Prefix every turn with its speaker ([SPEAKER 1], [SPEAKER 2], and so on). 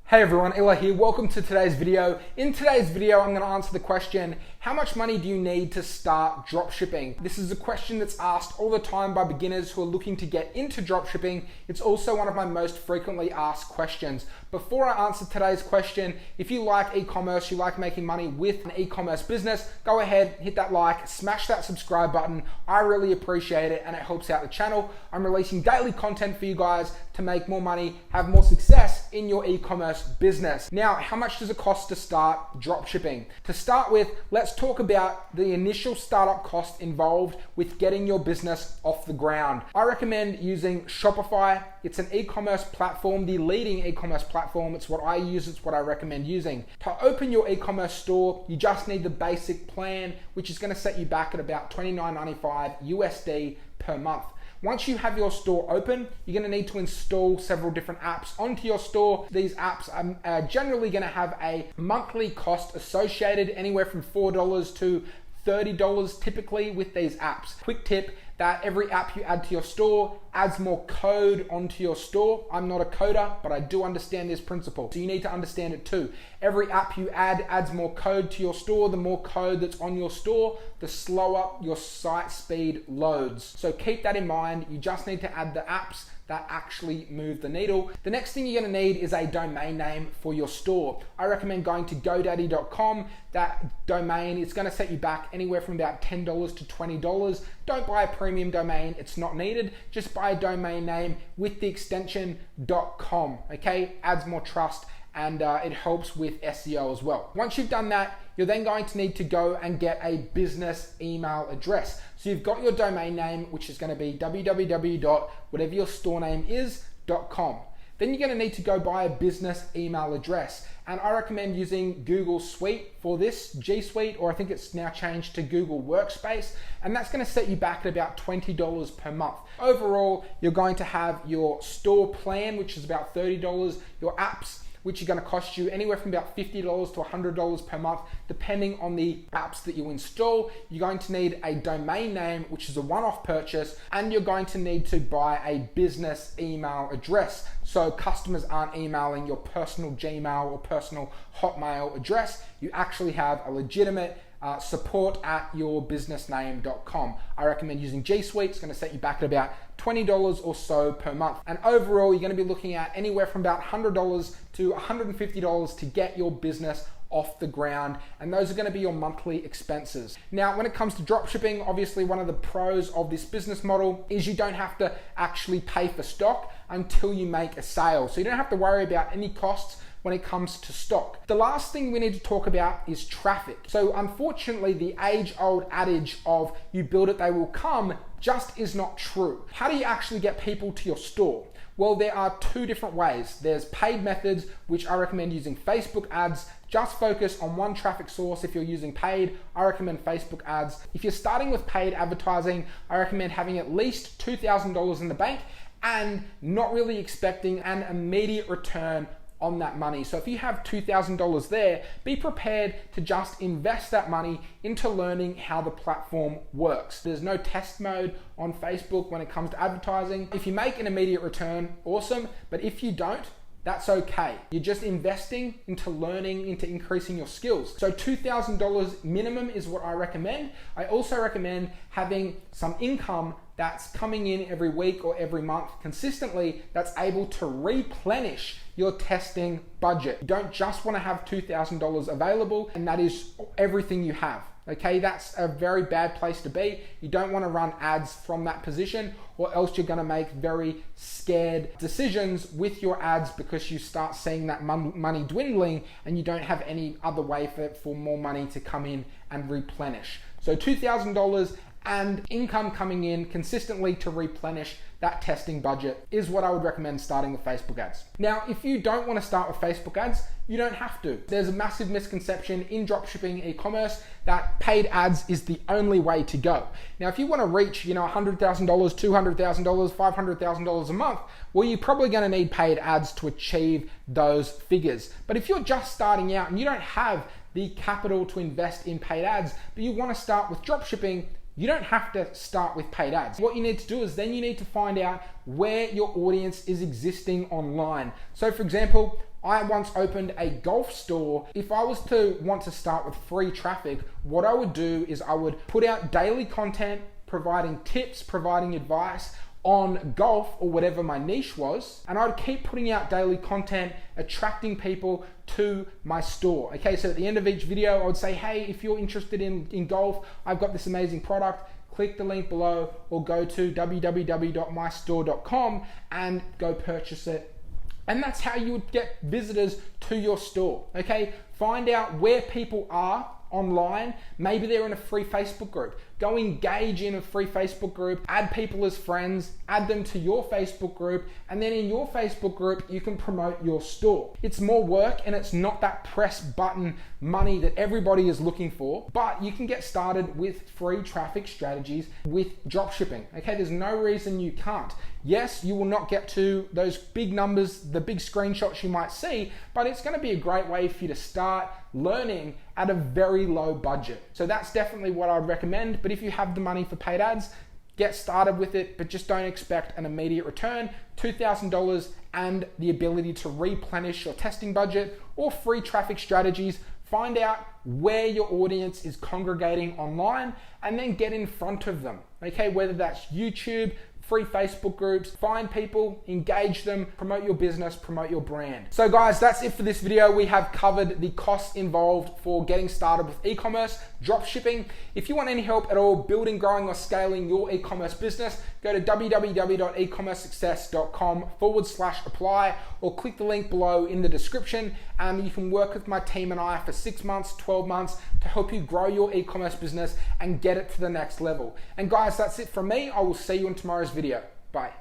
[SPEAKER 1] Hey everyone, Ila here. Welcome to today's video. In today's video, I'm going to answer the question, how much money do you need to start dropshipping? This is a question that's asked all the time by beginners who are looking to get into dropshipping. It's also one of my most frequently asked questions. Before I answer today's question, if you like e-commerce, you like making money with an e-commerce business, go ahead, hit that like, smash that subscribe button. I really appreciate it and it helps out the channel. I'm releasing daily content for you guys to make more money, have more success in your e-commerce business. Now, how much does it cost to start dropshipping? To start with, let's talk about the initial startup cost involved with getting your business off the ground. I recommend using Shopify. It's an e-commerce platform, the leading e-commerce platform. It's what I use, it's what I recommend using. To open your e-commerce store, you just need the basic plan, which is going to set you back at about $29.95 USD per month. Once you have your store open, you're going to need to install several different apps onto your store. These apps are generally going to have a monthly cost associated, anywhere from $4 to $30 typically with these apps. Quick tip, that every app you add to your store adds more code onto your store. I'm not a coder, but I do understand this principle. So you need to understand it too. Every app you add adds more code to your store. The more code that's on your store, the slower your site speed loads. So keep that in mind. You just need to add the apps that actually move the needle. The next thing you're gonna need is a domain name for your store. I recommend going to GoDaddy.com. That domain is gonna set you back anywhere from about $10 to $20. Don't buy a premium domain, it's not needed. Just buy a domain name with the extension .com, okay? Adds more trust and it helps with SEO as well. Once you've done that, you're then going to need to go and get a business email address. So you've got your domain name, which is going to be www.whatever your store name is.com. Then you're going to need to go buy a business email address. And I recommend using Google Suite for this, G Suite, or I think it's now changed to Google Workspace. And that's going to set you back at about $20 per month. Overall, you're going to have your store plan, which is about $30, your apps, which are going to cost you anywhere from about $50 to $100 per month, depending on the apps that you install. You're going to need a domain name, which is a one-off purchase, and you're going to need to buy a business email address, so customers aren't emailing your personal Gmail or personal Hotmail address. You actually have a legitimate support@yourbusinessname.com. I recommend using G Suite. It's going to set you back at about $20 or so per month. And overall, you're going to be looking at anywhere from about $100 to $150 to get your business off the ground, and those are going to be your monthly expenses. Now, when it comes to dropshipping, obviously one of the pros of this business model is you don't have to actually pay for stock until you make a sale. So you don't have to worry about any costs when it comes to stock. The last thing we need to talk about is traffic. So unfortunately, the age-old adage of you build it, they will come just is not true. How do you actually get people to your store? Well, there are two different ways. There's paid methods, which I recommend using Facebook ads. Just focus on one traffic source. If you're using paid, I recommend Facebook ads. If you're starting with paid advertising, I recommend having at least $2,000 in the bank and not really expecting an immediate return on that money. So if you have $2,000 there, be prepared to just invest that money into learning how the platform works. There's no test mode on Facebook when it comes to advertising. If you make an immediate return, awesome, but if you don't, that's okay. You're just investing into learning, into increasing your skills. So $2,000 minimum is what I recommend. I also recommend having some income that's coming in every week or every month consistently that's able to replenish your testing budget. You don't just want to have $2,000 available and that is everything you have. Okay, that's a very bad place to be. You don't want to run ads from that position, or else you're going to make very scared decisions with your ads because you start seeing that money dwindling and you don't have any other way for more money to come in and replenish. So $2,000 and income coming in consistently to replenish that testing budget is what I would recommend starting with Facebook ads. Now, if you don't want to start with Facebook ads, you don't have to. There's a massive misconception in dropshipping e-commerce that paid ads is the only way to go. Now, if you want to reach, $100,000, $200,000, $500,000 a month, well, you're probably going to need paid ads to achieve those figures. But if you're just starting out and you don't have the capital to invest in paid ads, but you want to start with dropshipping, You don't have to start with paid ads. What you need to do is then you need to find out where your audience is existing online. So for example, I once opened a golf store. If I was to want to start with free traffic, what I would do is I would put out daily content, providing tips, providing advice on golf or whatever my niche was, and I'd keep putting out daily content, attracting people to my store. Okay, so at the end of each video, I would say, hey, if you're interested in golf, I've got this amazing product. Click the link below or go to www.mystore.com and go purchase it. And that's how you would get visitors to your store. Okay, find out where people are online. Maybe they're in a free Facebook group. Go engage in a free Facebook group, add people as friends, add them to your Facebook group, and then in your Facebook group, you can promote your store. It's more work and it's not that press button money that everybody is looking for, but you can get started with free traffic strategies with dropshipping. Okay, there's no reason you can't. Yes, you will not get to those big numbers, the big screenshots you might see, but it's going to be a great way for you to start learning at a very low budget. So that's definitely what I'd recommend. But if you have the money for paid ads, get started with it, but just don't expect an immediate return. $2,000 and the ability to replenish your testing budget or free traffic strategies. Find out where your audience is congregating online and then get in front of them. Okay, whether that's YouTube, free Facebook groups, find people, engage them, promote your business, promote your brand. So guys, that's it for this video. We have covered the costs involved for getting started with e-commerce, drop shipping. If you want any help at all building, growing, or scaling your e-commerce business, go to www.ecommercesuccess.com/apply or click the link below in the description. You can work with my team and I for 6 months, 12 months to help you grow your e-commerce business and get it to the next level. And guys, that's it from me. I will see you in tomorrow's video. Bye.